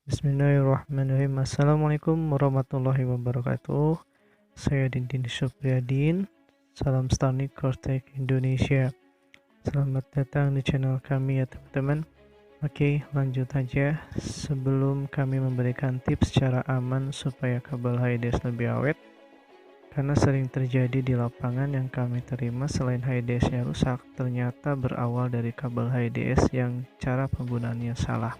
Bismillahirrahmanirrahim. Assalamualaikum warahmatullahi wabarakatuh. Saya Dindin Supriyadin. Salam Stanik Kortek Indonesia. Selamat datang di channel kami ya teman-teman. Oke, lanjut aja. Sebelum kami memberikan tips cara aman supaya kabel HIDS lebih awet, karena sering terjadi di lapangan yang kami terima selain HIDS-nya rusak, ternyata berawal dari kabel HIDS yang cara penggunaannya salah.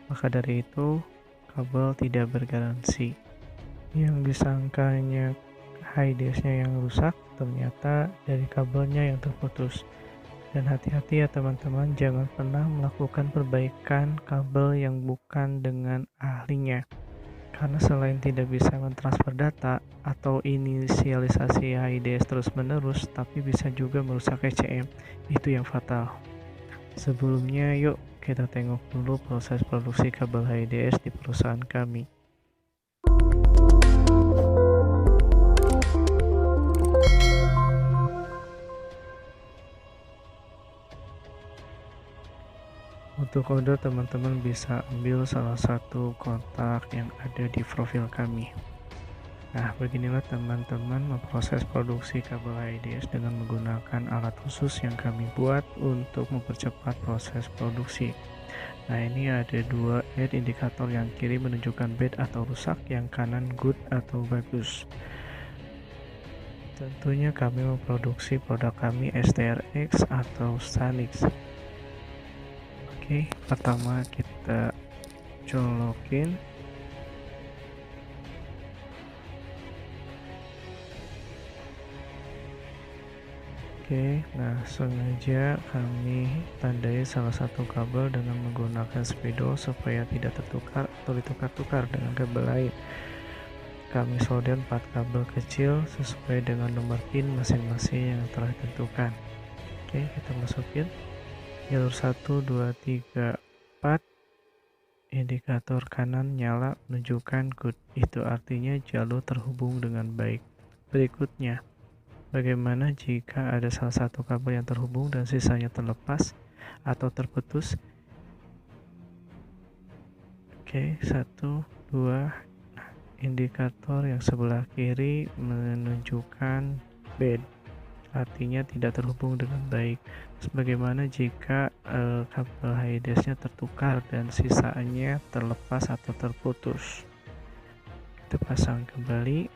Maka dari itu, kabel tidak bergaransi. Yang disangkanya HIDS-nya yang rusak, ternyata dari kabelnya yang terputus. Dan hati-hati ya teman-teman, jangan pernah melakukan perbaikan kabel yang bukan dengan ahlinya. Karena selain tidak bisa mentransfer data atau inisialisasi HIDS terus-menerus, tapi bisa juga merusak ECM. Itu yang fatal. Sebelumnya, yuk kita tengok dulu proses produksi kabel HIDS di perusahaan kami. Untuk order, teman-teman bisa ambil salah satu kontak yang ada di profil kami. Nah, beginilah teman-teman memproses produksi kabel HIDS dengan menggunakan alat khusus yang kami buat untuk mempercepat proses produksi. Nah, ini ada dua LED indikator, yang kiri menunjukkan bad atau rusak, yang kanan good atau bagus. Tentunya kami memproduksi produk kami STRX atau Stanix. Oke, pertama kita colokin. Oke, nah sengaja kami tandai salah satu kabel dengan menggunakan spidol supaya tidak tertukar atau ditukar-tukar dengan kabel lain. Kami solder 4 kabel kecil sesuai dengan nomor pin masing-masing yang telah ditentukan. Oke, kita masukin jalur 1, 2, 3, 4. Indikator kanan nyala menunjukkan good, itu artinya jalur terhubung dengan baik. Berikutnya, bagaimana jika ada salah satu kabel yang terhubung dan sisanya terlepas atau terputus? Oke, 1, 2. Indikator yang sebelah kiri menunjukkan bad, artinya tidak terhubung dengan baik. Terus bagaimana jika kabel HIDS-nya tertukar dan sisanya terlepas atau terputus? Kita pasang kembali.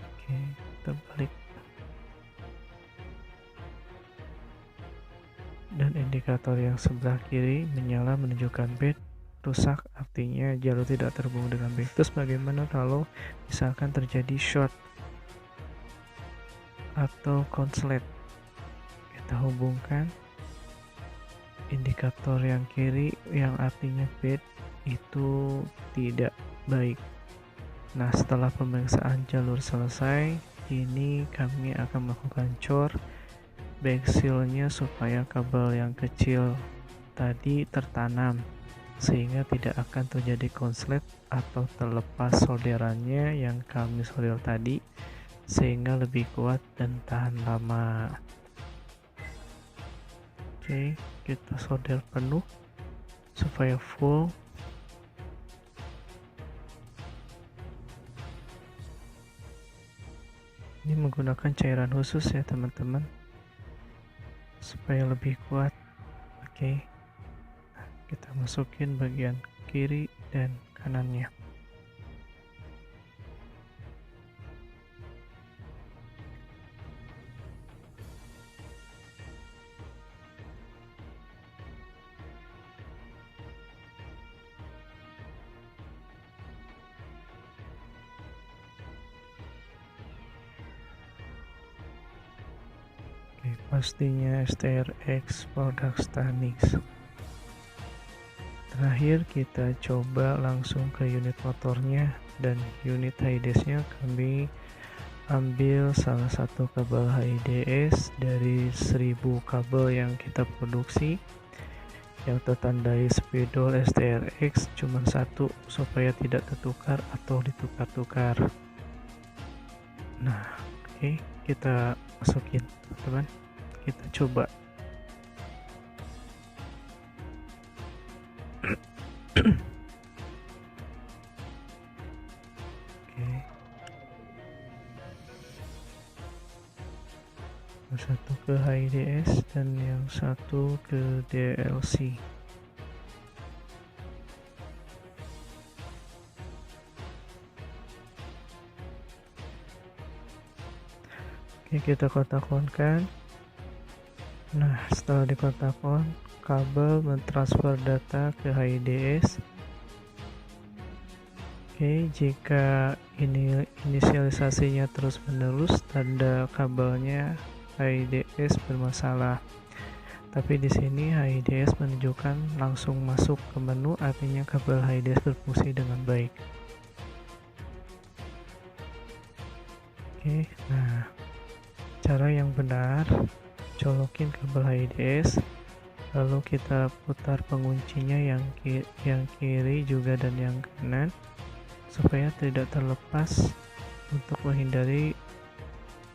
Oke, kita balik. Dan indikator yang sebelah kiri menyala menunjukkan bad, rusak, artinya jalur tidak terhubung dengan baik. Terus bagaimana kalau misalkan terjadi short atau konslet? Kita hubungkan indikator yang kiri yang artinya bad, itu tidak baik. Nah, setelah pemeriksaan jalur selesai, ini kami akan melakukan cor backsealnya supaya kabel yang kecil tadi tertanam, sehingga tidak akan terjadi konslet atau terlepas solderannya yang kami solder tadi, sehingga lebih kuat dan tahan lama. Oke, kita solder penuh supaya full. Ini menggunakan cairan khusus ya teman-teman, supaya lebih kuat. Oke, kita masukin bagian kiri dan kanannya. Oke, pastinya STRX produk Stanix. Terakhir kita coba langsung ke unit motornya, dan unit HIDS-nya kami ambil salah satu kabel HIDS dari 1000 kabel yang kita produksi, yang tertandai spidol STRX cuma satu supaya tidak tertukar atau ditukar-tukar. Nah, oke, kita masukin teman-teman, kita coba. HIDS dan yang satu ke DLC. Oke, kita kotak-konkan. Nah, setelah dikotak-kon, kabel mentransfer data ke HIDS. Oke, jika ini inisialisasinya terus-menerus, tanda kabelnya HIDS bermasalah. Tapi di sini HIDS menunjukkan langsung masuk ke menu, artinya kabel HIDS berfungsi dengan baik. Oke, nah cara yang benar, colokin kabel HIDS, lalu kita putar penguncinya yang kiri juga dan yang kanan supaya tidak terlepas untuk menghindari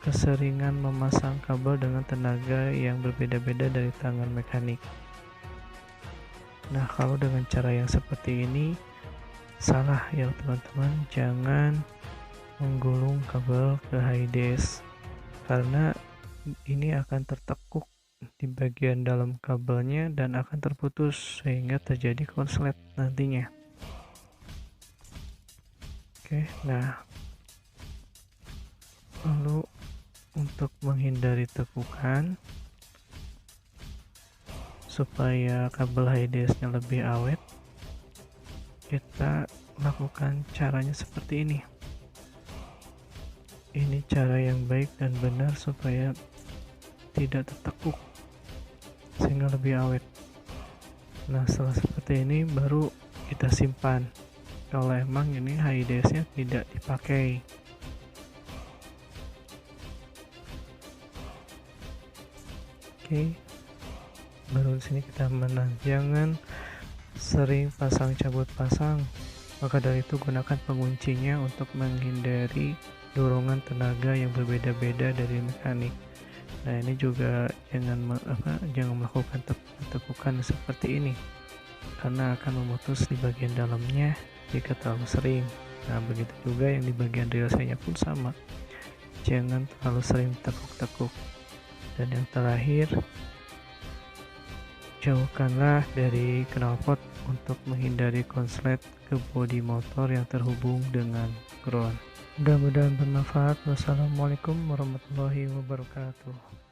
keseringan memasang kabel dengan tenaga yang berbeda-beda dari tangan mekanik. Nah, kalau dengan cara yang seperti ini salah ya teman-teman, jangan menggulung kabel ke HIDS karena ini akan tertekuk di bagian dalam kabelnya dan akan terputus sehingga terjadi konslet nantinya. Oke, nah lalu untuk menghindari tekukan supaya kabel HIDS-nya lebih awet, kita lakukan caranya seperti ini. Ini cara yang baik dan benar supaya tidak tertekuk sehingga lebih awet. Nah, setelah seperti ini baru kita simpan kalau emang ini HIDS-nya tidak dipakai. Oke, baru di sini kita menang. Jangan sering pasang cabut pasang. Maka dari itu gunakan penguncinya untuk menghindari dorongan tenaga yang berbeda-beda dari mekanik. Nah, ini juga jangan melakukan tekukan seperti ini karena akan memutus di bagian dalamnya jika terlalu sering. Nah, begitu juga yang di bagian relasinya pun sama. Jangan terlalu sering tekuk-tekuk. Dan yang terakhir, jauhkanlah dari knalpot untuk menghindari konslet ke bodi motor yang terhubung dengan ground. Mudah-mudahan bermanfaat. Wassalamualaikum warahmatullahi wabarakatuh.